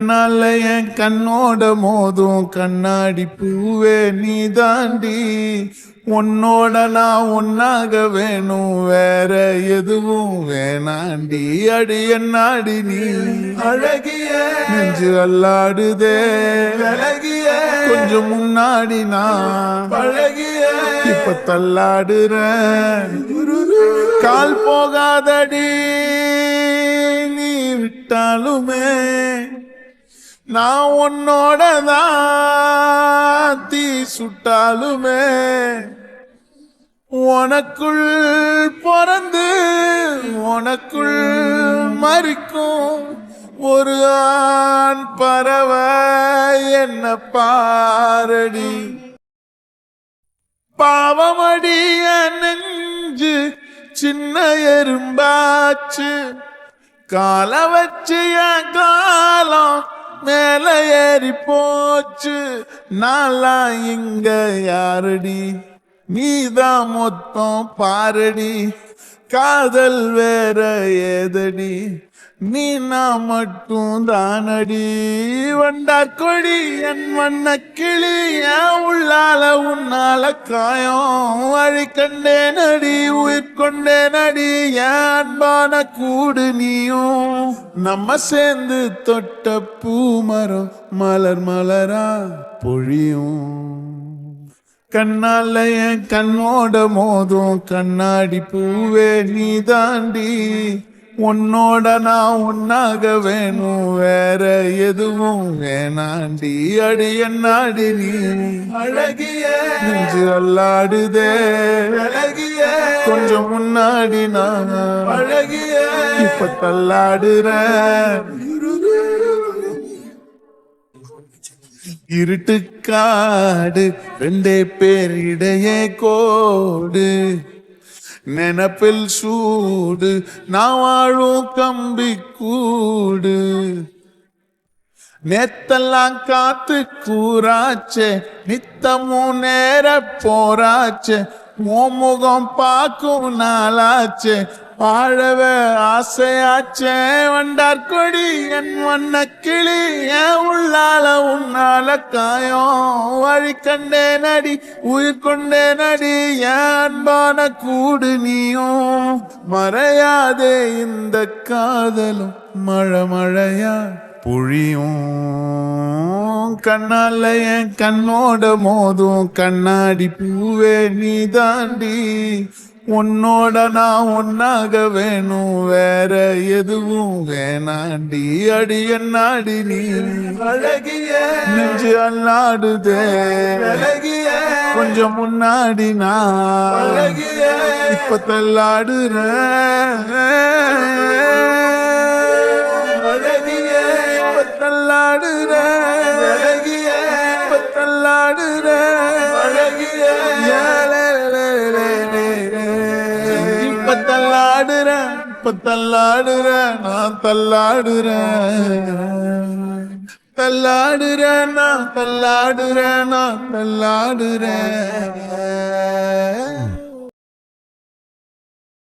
நாள என் கண்ணோட மோதும் கண்ணாடி பூவே நீ தாண்டி உன்னோட நான் ஒன்னாக வேணும் வேற எதுவும் வேணாண்டி அடி என்னாடி நீ அழகிய நெஞ்சு அல்லாடுதே அழகிய கொஞ்சம் முன்னாடி நான் பழகிய இப்ப தள்ளாடுறேன் கால் போகாதடி நீ விட்டாலுமே நான் உன்னோட தான் தீ சுட்டாலுமே உனக்குள் பிறந்து உனக்குள் மறிக்கும் ஒரு ஆண் பறவை என்ன பாரடி பாவமடி நெஞ்சு சின்ன எறும்பாச்சு கால வச்சு என் காலம் மேல ஏறி போச்சு நாளா இங்க யாரடி நீதான் மொத்தம் பாரடி காதல் வேற ஏதடி நீ நான் மட்டும் தானடி வண்டார் கொடி என் வண்ண கிளி என் உள்ளால உன்னால காயம் வழி கண்டே நடி உயிர் கொண்டே நடி என் அன்பான கூடு நீயும் நம்ம சேர்ந்து தொட்ட பூமரம் மலர் மலரா பொழியும் கண்ணால என் கண்ணோட மோதும் கண்ணாடி பூவே நீ தாண்டி உன்னோட நான் ஒன்னாக வேணும் வேற எதுவும் வேணாண்டி அடி என்னாடி நீ அழகிய நெஞ்சு அல்லாடுதே அழகிய கொஞ்சம் முன்னாடி நான் அழகிய இப்ப தள்ளாடுறேன் இருட்டுக்காடு ரெண்டே பேர் இடையே கோடு நினப்பில் சூடு நான் வாழும் கம்பி கூடு நேத்தெல்லாம் காத்து கூறாச்சே நித்தமும் நேர போராச்சே முகம் பார்க்கும் நாளாச்சே வாழவே ஆசையாச்சே வண்டார் கொடி என் வண்ண கிளி என் உள்ளால உன்னால காயம் வழி கண்டே நடி உயிர் கொண்டே நடி என் அன்பான கூடு நீயும் மறையாதே இந்த காதலும் மழை மழையா புழியும் கண்ணால என் கண்ணோட மோதும் கண்ணாடி பூவே நீ தாண்டி உன்னோட நான் ஒன்னாக வேணும் வேற எதுவும் வேணாண்டி அடி என்னாடி நீ அழகிய நெஞ்சு அல்லாடுதே அழகிய கொஞ்சம் முன்னாடி நான் அழகிய இப்ப தள்ளாடுறேன் அழகிய இப்ப தள்ளாடுறேன் அழகிய இப்ப தள்ளாடுறேன் அழகிய தள்ளாடுறேன் நான் தள்ளாடுறேன் நான் தள்ளாடுறேன்